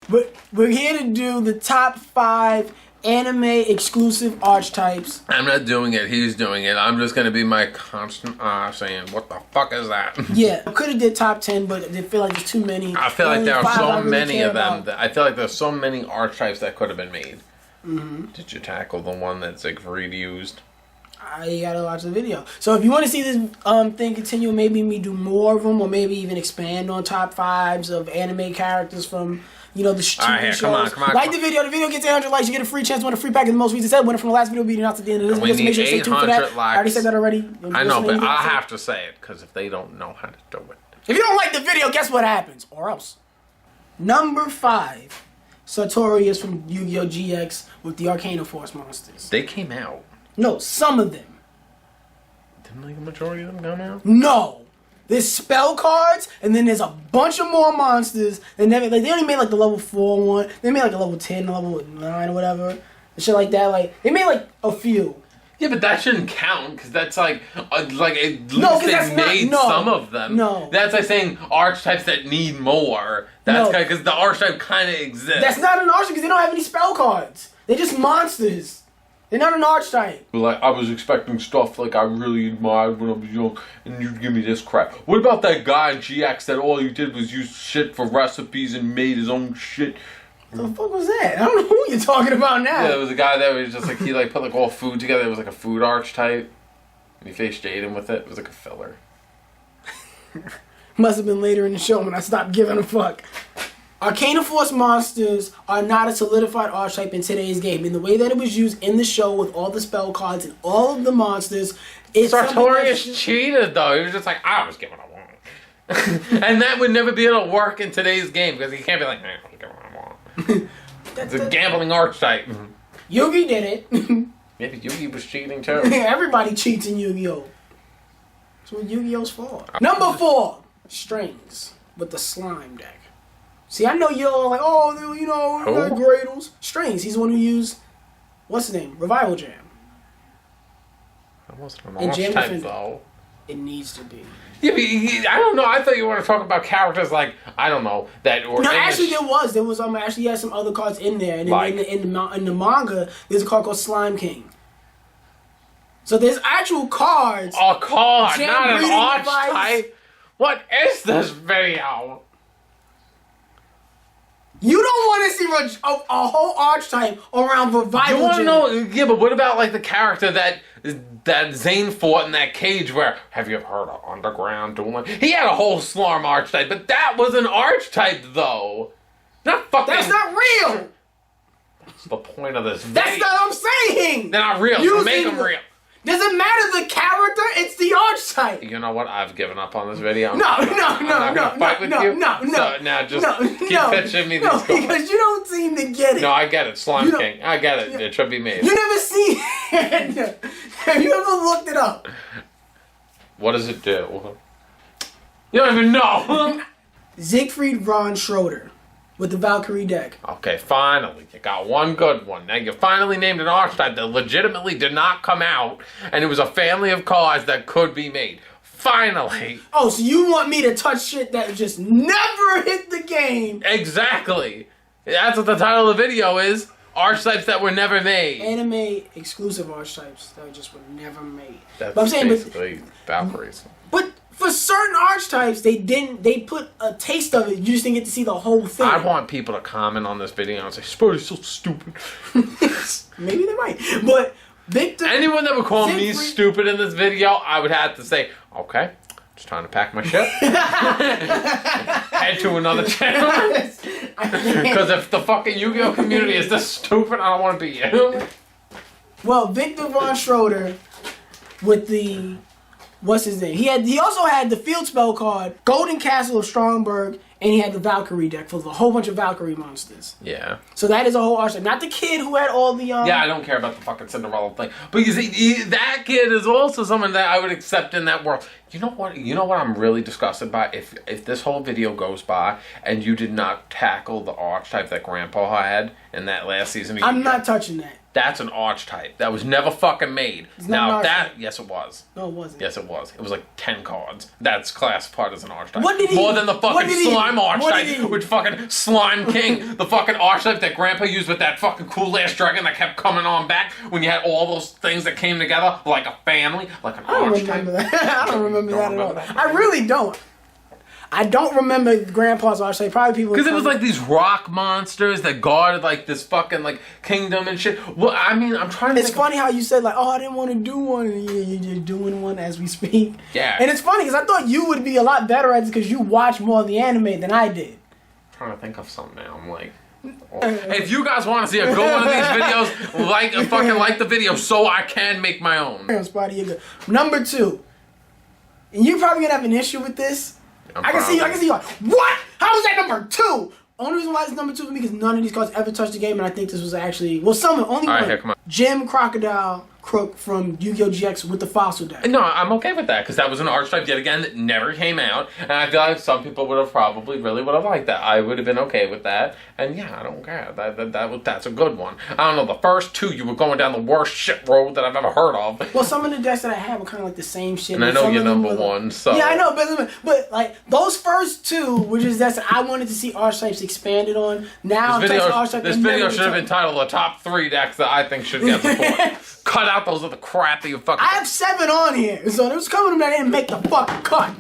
But we're here to do the top 5 anime exclusive archetypes. I'm not doing it. He's doing it. I'm just gonna be my constant saying, "What the fuck is that?" Yeah, I could have did top 10, but I feel like there's too many. I feel like there are so really many of them. I feel like there's so many archetypes that could have been made. Did you tackle the one that Siegfried used? I gotta watch the video. So if you want to see this thing continue, maybe me do more of them, or maybe even expand on top 5s of anime characters from, you know, the TV shows. Come on. Like the video. The video gets 800 likes. You get a free chance to win a free pack of the most recent set. Winner from the last video will be announced at the end of this video. So make sure to stay tuned for that. I already said that already. I know, but I have to say it because if they don't know how to do it. If you don't like the video, guess what happens? Or else. Number 5. Sartorius from Yu-Gi-Oh! GX with the Arcana Force monsters. They came out. No, some of them. Didn't like a majority of them come out? No. There's spell cards, and then there's a bunch of more monsters. They only made like the level 4 one. They made like a level 10, level 9, or whatever. And shit like that. Like, they made like a few. Yeah, but that shouldn't count, because that's like at least they made some of them. No. That's like saying archetypes that need more. That's because the archetype kind of exists. That's not an archetype, because they don't have any spell cards. They're just monsters. They're not an archetype. Like, I was expecting stuff like I really admired when I was young, and you'd give me this crap. What about that guy in GX that all he did was use shit for recipes and made his own shit? What the fuck was that? I don't know who you're talking about now. Yeah, there was a guy that was just like, he like put like all food together. It was like a food archetype. And he faced Jaden with it. It was like a filler. Must have been later in the show when I stopped giving a fuck. Arcana Force monsters are not a solidified archetype in today's game. In the way that it was used in the show with all the spell cards and all of the monsters, it's Sartorius cheated though. He was just like, I was giving what I want. And that would never be able to work in today's game because he can't be like, I don't give what I want. It's a gambling archetype. Yugi did it. Maybe Yugi was cheating too. Everybody cheats in Yu-Gi-Oh! That's what Yu-Gi-Oh's for. Number 4, strings with the slime deck. See, I know you're all like, oh, you know, Gradles. Strings. He's the one who used, what's his name? Revival Jam. That wasn't an archetype though. It needs to be. Yeah, but I don't know. I thought you were to talk about characters like, I don't know, that or no, actually there was actually he had some other cards in there, and then like, in the manga there's a card called Slime King. So there's actual cards. A card, not an archetype. What is this video? You don't want to see a whole archetype around Revival. You want to know? Yeah, but what about like the character that Zane fought in that cage where, have you ever heard of Underground Dueling? He had a whole Slarm archetype, but that was an archetype though. Not fucking... That's not real! That's the point of this video. That's not what I'm saying! They're not real, make them real. Doesn't matter the character, it's the archetype. You know what? I've given up on this video. I'm not gonna fight with you. So now just keep pitching me these cards. Because you don't seem to get it. No, I get it. Slime King. I get it. It should be me. You never seen it. Have you ever looked it up? What does it do? You don't even know. Siegfried von Schroeder with the Valkyrie deck. Okay, finally. You got one good one. Now you finally named an archetype that legitimately did not come out, and it was a family of cards that could be made. Finally. Oh, so you want me to touch shit that just never hit the game? Exactly. That's what the title of the video is. Archetypes that were never made. Anime exclusive archetypes that just were never made. That's but I'm saying, basically Valkyries. But for certain archetypes, they put a taste of it. You just didn't get to see the whole thing. I want people to comment on this video and say, Spidey's so stupid. Maybe they might. But Victor... Anyone that would call me stupid in this video, I would have to say, okay, just trying to pack my shit. Head to another channel. Because if the fucking Yu-Gi-Oh community is this stupid, I don't want to be you. Well, Victor von Schroeder with the... What's his name? He also had the field spell card, Golden Castle of Stromberg, and he had the Valkyrie deck full of a whole bunch of Valkyrie monsters. Yeah. So that is a whole archetype. Not the kid who had all the... Yeah, I don't care about the fucking Cinderella thing. But you see, that kid is also someone that I would accept in that world. You know what? You know what I'm really disgusted by? If this whole video goes by and you did not tackle the archetype that Grandpa had in that last season. I'm not touching that. That's an archetype. That was never fucking made. Now that... Yes, it was. No, it wasn't. Yes, it was. It was like 10 cards. That's classified as an archetype. What did he... More than the fucking slime slime archetype with fucking Slime King, the fucking archetype that Grandpa used with that fucking cool ass dragon that kept coming on back when you had all those things that came together like a family, like an archetype. I don't remember that. I don't remember that at all. I really don't. I don't remember Grandpa's archetype. Probably people because it was like these rock monsters that guarded like this fucking like kingdom and shit. Well, I mean, I'm trying to. It's funny how you said like, "Oh, I didn't want to do one," and you're doing one as we speak. Yeah. And it's funny because I thought you would be a lot better at it because you watch more of the anime than I did. I'm trying to think of something now. I'm like. Hey, if you guys want to see a good one of these videos, like the video so I can make my own. Spidey, you're good. Number 2, and you're probably gonna have an issue with this. I can see you like, what? How is that number 2? Only reason why it's number 2 for me because none of these cards ever touched the game, and I think this was actually only one. Here, come on. Jim Crocodile Crook from Yu-Gi-Oh! GX with the fossil deck. No, I'm okay with that because that was an archetype yet again that never came out, and I feel like some people would have probably really would have liked that. I would have been okay with that, and yeah, I don't care. That's a good one. I don't know, the first 2 you were going down the worst shit road that I've ever heard of. Well, some of the decks that I have were kind of like the same shit. And I know you're number 1, so yeah, I know, but like those first 2, which is decks that I wanted to see archetypes expanded on. Now this video should have been titled the top 3 decks that I think should get support. Cut out those other crappy fucking. I have 7 on here, so there was coming to them that didn't make the fucking cut.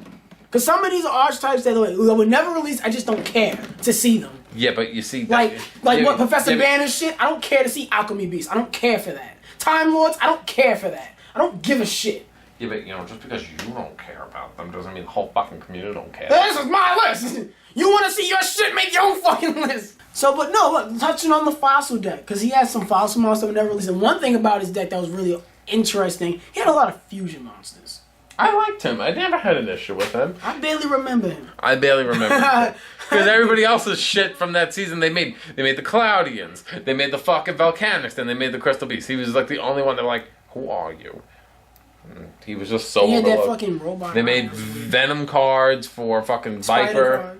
Cause some of these are archetypes that were never released. I just don't care to see them. Yeah, but you see, what Professor Banner's shit. I don't care to see Alchemy Beast. I don't care for that. Time Lords. I don't care for that. I don't give a shit. Yeah, but just because you don't care about them doesn't mean the whole fucking community don't care. This is my list. You want to see your shit? Make your own fucking list. So, but no, look, touching on the fossil deck, because he has some fossil monsters that never released. And one thing about his deck that was really interesting, he had a lot of fusion monsters. I liked him. I never had an issue with him. I barely remember him. I barely remember him. Because everybody else's shit from that season, they made the Cloudians, they made the fucking Volcanics, and they made the Crystal Beast. He was like the only one that like, who are you? And he was just so. He had that fucking robot. They made Venom cards for fucking Viper.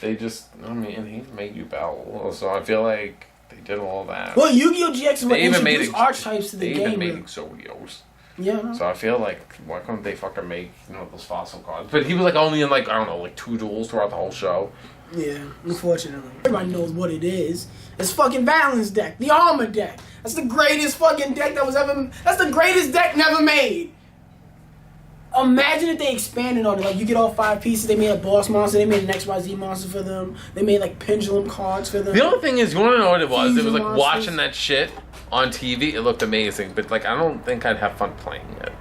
They just, and he made you Bell, so I feel like they did all that. Well, Yu-Gi-Oh! GX is what introduced archetypes to the game. They even made Exodios. Yeah. So I feel like, why couldn't they fucking make, those fossil cards? But he was like only in like, I don't know, like 2 duels throughout the whole show. Yeah, unfortunately. Everybody knows what it is. It's fucking Balance deck, the Armor deck. That's the greatest fucking deck that was ever, that's the greatest deck never made. Imagine if they expanded on it. Like, you get all 5 pieces. They made a boss monster. They made an XYZ monster for them. They made, like, pendulum cards for them. The only thing is, you want to know what it was? It was, like, monsters. Watching that shit on TV, it looked amazing. But, like, I don't think I'd have fun playing it.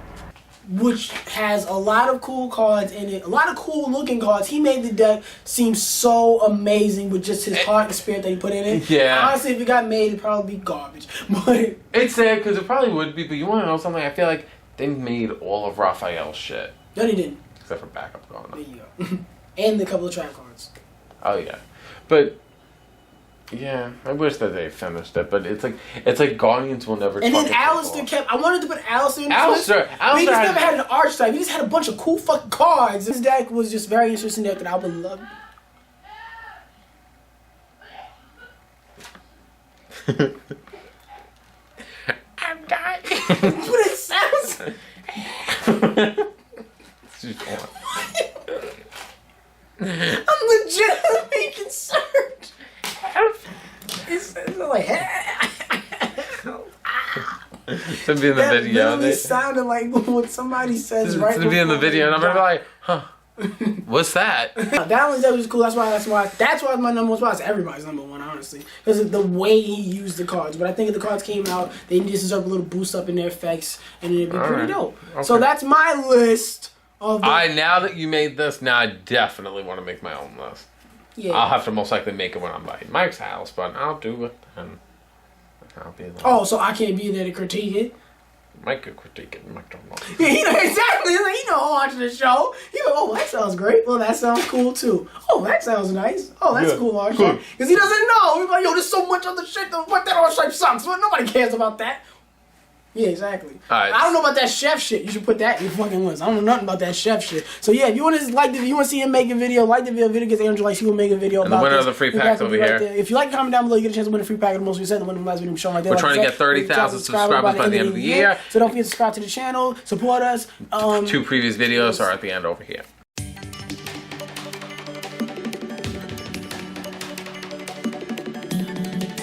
Which has a lot of cool cards in it. A lot of cool-looking cards. He made the deck seem so amazing with just his heart and spirit that he put in it. Yeah. Honestly, if it got made, it'd probably be garbage. But it's sad, because it probably would be. But you want to know something? I feel like they made all of Raphael's shit. No, they didn't. Except for backup going on. There you go. And a couple of trap cards. Oh, yeah. But, yeah, I wish that they finished it. But it's like Guardians will never. And then Alistair kept. I wanted to put Alistair in this list, but he just never had an archetype. He just had a bunch of cool fucking cards. This deck was just very interesting deck that I would love. I'm dying. But it sounds. I'm legitimately concerned. It's like. To be in the that video. Literally sounded like what somebody says right to be in the video, and I'm gonna be like, huh. What's that? That one was cool. That's why my number 1 spot is everybody's number 1, honestly, because of the way he used the cards. But I think if the cards came out, they just deserve a little boost up in their effects, and it'd be pretty dope. Okay. So that's my list of. Now that you made this, now I definitely want to make my own list. Yeah. I'll have to most likely make it when I'm by Mike's house, but I'll do it, and I'll be there. Oh, so I can't be there to critique it. Mike could critique it. Mike don't know. Yeah, exactly. Watching the show. He go, oh, that sounds great. Well, that sounds cool too. Oh, that sounds nice. Oh, that's cool archetype. Because he doesn't know. He's like, yo, there's so much other shit. What that archetype sucks. Well, nobody cares about that. Yeah, exactly. Right. I don't know about that chef shit. You should put that in your fucking list. I don't know nothing about that chef shit. So yeah, if you want to see him make a video, like the video gets 800 likes, he will make a video about the winner of the free packs over here. If you like, comment down below. You get a chance to win a free pack of the most recent. The winner of the last video shown right there. We're trying to get 30,000 subscribers by the end of the year. So don't forget to subscribe to the channel, support us. 2 previous videos are at the end over here.